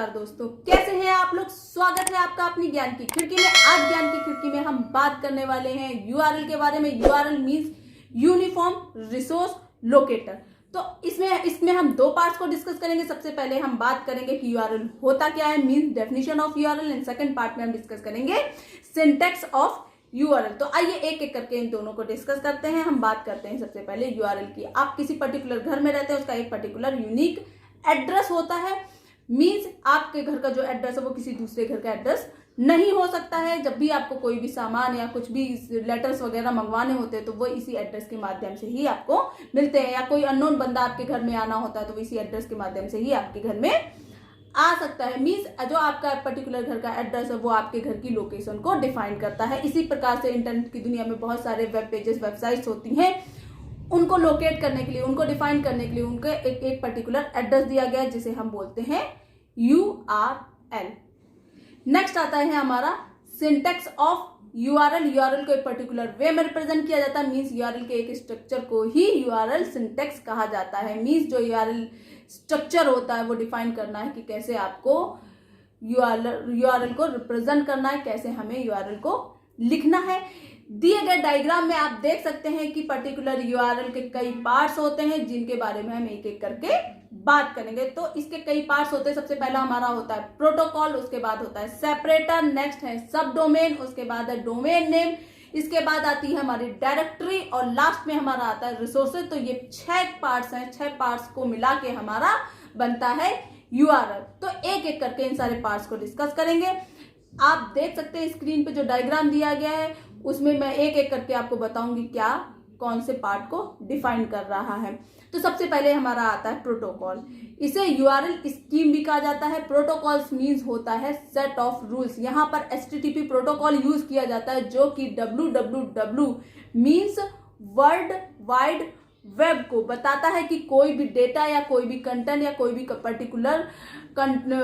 दोस्तों, कैसे हैं आप लोग। स्वागत है आपका अपनी ज्ञान की खिड़की में। आज ज्ञान की खिड़की में हम बात करने वाले हैं यूआरएल के बारे में। URL means uniform resource locator. तो इसमें हम दो पार्ट्स को डिस्कस करेंगे। सबसे पहले हम बात करेंगे कि यूआरएल होता क्या है, means definition of URL. And second part में हम डिस्कस करेंगे सिंटैक्स ऑफ यूआरएल। तो आइए एक एक करके इन दोनों को डिस्कस करते हैं। हम बात करते हैं सबसे पहले यूआरएल की। आप किसी पर्टिकुलर घर में रहते हैं, उसका एक पर्टिकुलर यूनिक एड्रेस होता है। मींस आपके घर का जो एड्रेस है वो किसी दूसरे घर का एड्रेस नहीं हो सकता है। जब भी आपको कोई भी सामान या कुछ भी लेटर्स वगैरह मंगवाने होते हैं तो वो इसी एड्रेस के माध्यम से ही आपको मिलते हैं। या कोई अननोन बंदा आपके घर में आना होता है तो इसी एड्रेस के माध्यम से ही आपके घर में आ सकता है। मींस जो आपका पर्टिकुलर घर का एड्रेस है वो आपके घर की लोकेशन को डिफाइन करता है। इसी प्रकार से इंटरनेट की दुनिया में बहुत सारे वेब पेजेस, वेबसाइट्स होती हैं। उनको लोकेट करने के लिए, उनको डिफाइन करने के लिए उनको एक पर्टिकुलर एड्रेस दिया गया है जिसे हम बोलते हैं यूआरएल। नेक्स्ट आता है हमारा सिंटैक्स ऑफ यूआरएल। यूआरएल को एक पर्टिकुलर वे में रिप्रेजेंट किया जाता है। मींस यूआरएल के एक स्ट्रक्चर को ही यूआरएल सिंटैक्स कहा जाता है। मींस जो यूआरएल स्ट्रक्चर होता है वो डिफाइन करना है कि कैसे आपको यूआरएल को रिप्रेजेंट करना है, कैसे हमें यूआरएल को लिखना है। दिए गए डायग्राम में आप देख सकते हैं कि पर्टिकुलर यूआरएल के कई पार्ट्स होते हैं जिनके बारे में हम एक एक करके बात करेंगे। तो इसके कई पार्ट्स होते हैं। सबसे पहला हमारा होता है प्रोटोकॉल, उसके बाद होता है सेपरेटर, नेक्स्ट है सब डोमेन, उसके बाद है डोमेन नेम, इसके बाद आती है हमारी डायरेक्टरी और लास्ट में हमारा आता है रिसोर्सेज। तो ये 6 पार्ट्स हैं। 6 पार्ट्स को मिला के हमारा बनता है यूआरएल। तो एक एक करके इन सारे पार्ट्स को डिस्कस करेंगे। आप देख सकते हैं स्क्रीन पे जो डायग्राम दिया गया है उसमें मैं एक एक करके आपको बताऊंगी क्या कौन से पार्ट को डिफाइन कर रहा है। तो सबसे पहले हमारा आता है प्रोटोकॉल। इसे यूआरएल स्कीम भी कहा जाता है। प्रोटोकॉल्स मींस होता है सेट ऑफ रूल्स। यहाँ पर एचटीटीपी प्रोटोकॉल यूज किया जाता है जो कि www means world wide web को बताता है कि कोई भी डेटा या कोई भी कंटेंट या कोई भी पर्टिकुलर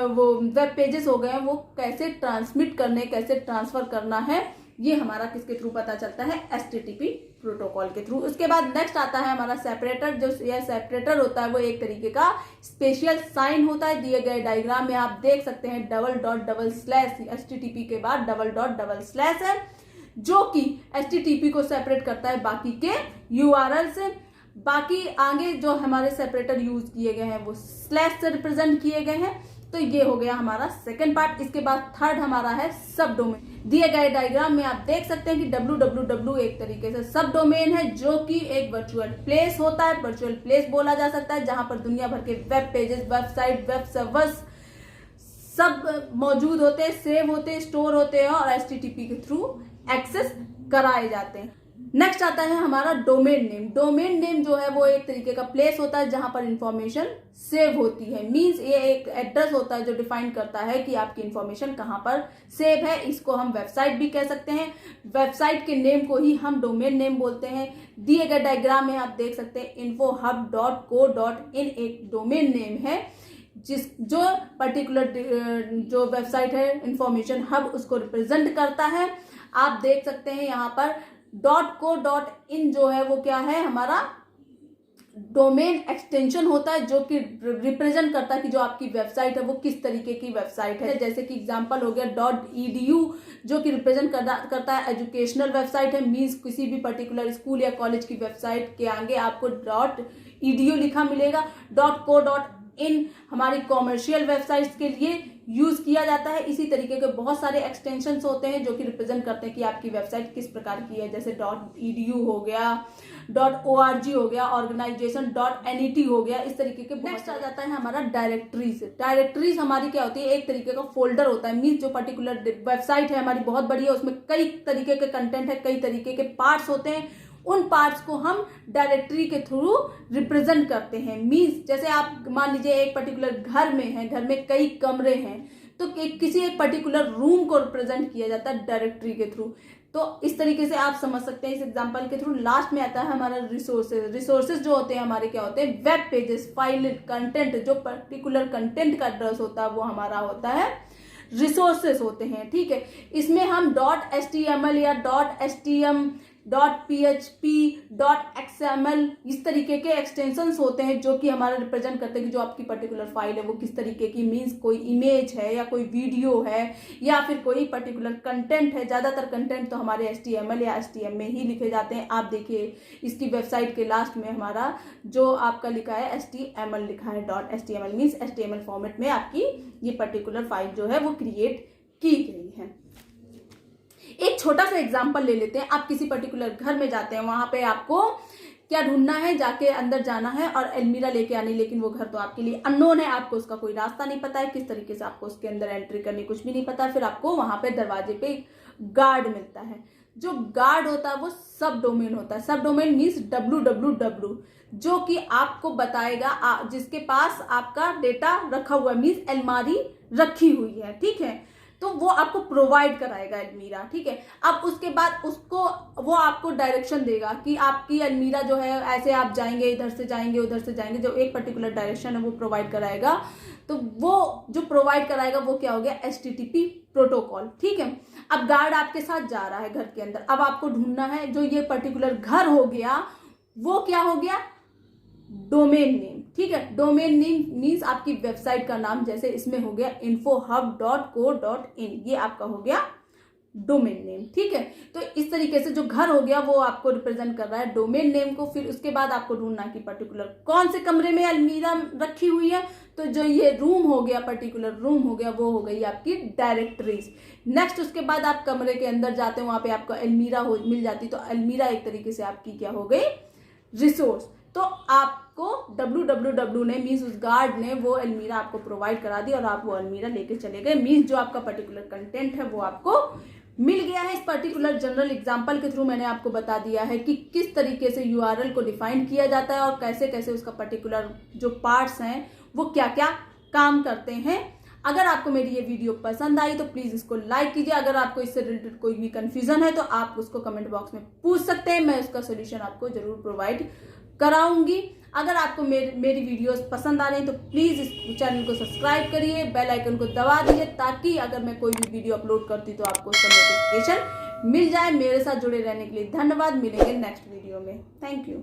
वो वेब पेजेस हो गए हैं वो कैसे ट्रांसमिट करने, कैसे ट्रांसफर करना है, ये हमारा किसके थ्रू पता चलता है, एचटीटीपी प्रोटोकॉल के थ्रू। उसके बाद नेक्स्ट आता है हमारा सेपरेटर। जो यह सेपरेटर होता है वो एक तरीके का स्पेशल साइन होता है। दिए गए डायग्राम में आप देख सकते हैं $// एचटीटीपी के बाद $// है जो कि एचटीटीपी को सेपरेट करता है बाकी के यूआरएल से। बाकी आगे जो हमारे सेपरेटर यूज किए गए हैं वो स्लैश से रिप्रेजेंट किए गए हैं। तो ये हो गया हमारा सेकंड पार्ट। इसके बाद थर्ड हमारा है सब डोमेन। दिए गए डायग्राम में आप देख सकते हैं कि www एक तरीके से सब डोमेन है जो कि एक वर्चुअल प्लेस होता है। वर्चुअल प्लेस बोला जा सकता है जहां पर दुनिया भर के web pages, website, web servers सब मौजूद होते हैं, सेव होते हैं, स्टोर होते हैं और एचटीटीपी के थ्रू एक्सेस कराए जाते हैं। नेक्स्ट आता है हमारा डोमेन नेम। डोमेन नेम जो है वो एक तरीके का प्लेस होता है जहां पर इंफॉर्मेशन सेव होती है। मींस ये एक एड्रेस होता है जो डिफाइन करता है कि आपकी इंफॉर्मेशन कहां पर सेव है। इसको हम वेबसाइट भी कह सकते हैं। वेबसाइट के नेम को ही हम डोमेन नेम बोलते हैं। दिए गए डायग्राम में आप देख सकते हैं infohub.co.in एक डोमेन नेम है जो पर्टिकुलर जो वेबसाइट है इंफॉर्मेशन हब उसको रिप्रेजेंट करता है। आप देख सकते हैं यहाँ पर .co.in जो है वो क्या है, हमारा डोमेन एक्सटेंशन होता है जो कि रिप्रेजेंट करता है कि जो आपकी वेबसाइट है वो किस तरीके की वेबसाइट है। जैसे कि एग्जांपल हो गया .edu जो कि रिप्रेजेंट करता है एजुकेशनल वेबसाइट है। मींस किसी भी पर्टिकुलर स्कूल या कॉलेज की वेबसाइट के आगे आपको .edu लिखा मिलेगा। .co.in हमारी कॉमर्शियल वेबसाइट्स के लिए यूज किया जाता है। इसी तरीके के बहुत सारे एक्सटेंशंस होते हैं जो कि रिप्रेजेंट करते हैं कि आपकी वेबसाइट किस प्रकार की है। जैसे .edu हो गया, .org हो गया, ऑर्गेनाइजेशन .net हो गया। इस तरीके के नेक्स्ट आ जाता है हमारा डायरेक्टरीज। डायरेक्टरीज हमारी क्या होती है, एक तरीके का फोल्डर होता है। मींस जो पर्टिकुलर वेबसाइट है हमारी बहुत बड़ी है, उसमें कई तरीके के कंटेंट है, कई तरीके के पार्ट्स होते हैं। उन पार्ट्स को हम डायरेक्टरी के थ्रू रिप्रेजेंट करते हैं। मींस जैसे आप मान लीजिए एक पर्टिकुलर घर में है, घर में कई कमरे हैं तो किसी एक पर्टिकुलर रूम को रिप्रेजेंट किया जाता है डायरेक्टरी के थ्रू। तो इस तरीके से आप समझ सकते हैं इस एग्जांपल के थ्रू। लास्ट में आता है हमारा रिसोर्सेज। रिसोर्सेज जो होते हैं हमारे क्या होते हैं, वेब पेजेस, फाइल, कंटेंट। जो पर्टिकुलर कंटेंट का एड्रेस होता है वो हमारा होता है रिसोर्सेज होते हैं। ठीक है, इसमें हम .html या .htm .php .xml इस तरीके के एक्सटेंशंस होते हैं जो कि हमारा रिप्रेजेंट करते हैं कि जो आपकी पर्टिकुलर फाइल है वो किस तरीके की, मीन्स कोई इमेज है या कोई वीडियो है या फिर कोई पर्टिकुलर कंटेंट है। ज़्यादातर कंटेंट तो हमारे HTML या HTML में ही लिखे जाते हैं। आप देखिए इसकी वेबसाइट के लास्ट में हमारा जो आपका लिखा है HTML लिखा है, .html मीन्स HTML फॉर्मेट में आपकी ये पर्टिकुलर फाइल जो है वो क्रिएट की गई है। एक छोटा सा एग्जांपल ले लेते हैं। आप किसी पर्टिकुलर घर में जाते हैं, वहां पे आपको क्या ढूंढना है, जाके अंदर जाना है और अलमीरा लेके आनी, लेकिन वो घर तो आपके लिए अननोन है, आपको उसका कोई रास्ता नहीं पता है, किस तरीके से आपको उसके अंदर एंट्री करनी कुछ भी नहीं पता। फिर आपको वहां पे दरवाजे पे गार्ड मिलता है। जो गार्ड होता है वो सब डोमेन होता है। सब डोमेन मीन्स www, जो कि आपको बताएगा जिसके पास आपका डेटा रखा हुआ है, मीन्स अलमारी रखी हुई है, ठीक है, तो वो आपको प्रोवाइड कराएगा अलमीरा, ठीक है। अब उसके बाद उसको वो आपको डायरेक्शन देगा कि आपकी अलमीरा जो है ऐसे आप जाएंगे, इधर से जाएंगे उधर से जाएंगे, जो एक पर्टिकुलर डायरेक्शन है वो प्रोवाइड कराएगा। तो वो जो प्रोवाइड कराएगा वो क्या हो गया, HTTP प्रोटोकॉल, ठीक है। अब गार्ड आपके साथ जा रहा है घर के अंदर, अब आपको ढूंढना है जो ये पर्टिकुलर घर हो गया वो क्या हो गया, डोमेन नेम, ठीक है। डोमेन नेम मीन्स आपकी वेबसाइट का नाम, जैसे इसमें हो गया infohub.co.in, ये आपका हो गया डोमेन नेम, ठीक है। तो इस तरीके से जो घर हो गया वो आपको रिप्रेजेंट कर रहा है डोमेन नेम को। फिर उसके बाद आपको ढूंढना कि पर्टिकुलर कौन से कमरे में अलमीरा रखी हुई है, तो जो ये रूम हो गया, पर्टिकुलर रूम हो गया, वो हो गई आपकी डायरेक्टरीज। नेक्स्ट उसके बाद आप कमरे के अंदर जाते हैं, वहां पे आपको अलमीरा मिल जाती, तो अलमीरा एक तरीके से आपकी क्या हो गई, रिसोर्स। तो आपको www ने मीन्स उस गार्ड ने वो अलमीरा आपको प्रोवाइड करा दी और आप वो अलमीरा लेके चले गए, मीन्स जो आपका पर्टिकुलर कंटेंट है वो आपको मिल गया है। इस पर्टिकुलर जनरल एग्जांपल के थ्रू मैंने आपको बता दिया है कि किस तरीके से URL को डिफाइन किया जाता है और कैसे कैसे उसका पर्टिकुलर जो पार्ट्स हैं वो क्या क्या काम करते हैं। अगर आपको मेरी ये वीडियो पसंद आई तो प्लीज इसको लाइक कीजिए। अगर आपको इससे रिलेटेड कोई भी कंफ्यूजन है तो आप उसको कमेंट बॉक्स में पूछ सकते हैं, मैं उसका सोल्यूशन आपको जरूर प्रोवाइड कराऊंगी। अगर आपको मेरी वीडियोस पसंद आ रही हैं तो प्लीज इस चैनल को सब्सक्राइब करिए, बेल आइकन को दबा दीजिए ताकि अगर मैं कोई भी वीडियो अपलोड करती तो आपको उसका नोटिफिकेशन मिल जाए। मेरे साथ जुड़े रहने के लिए धन्यवाद। मिलेंगे नेक्स्ट वीडियो में। Thank you.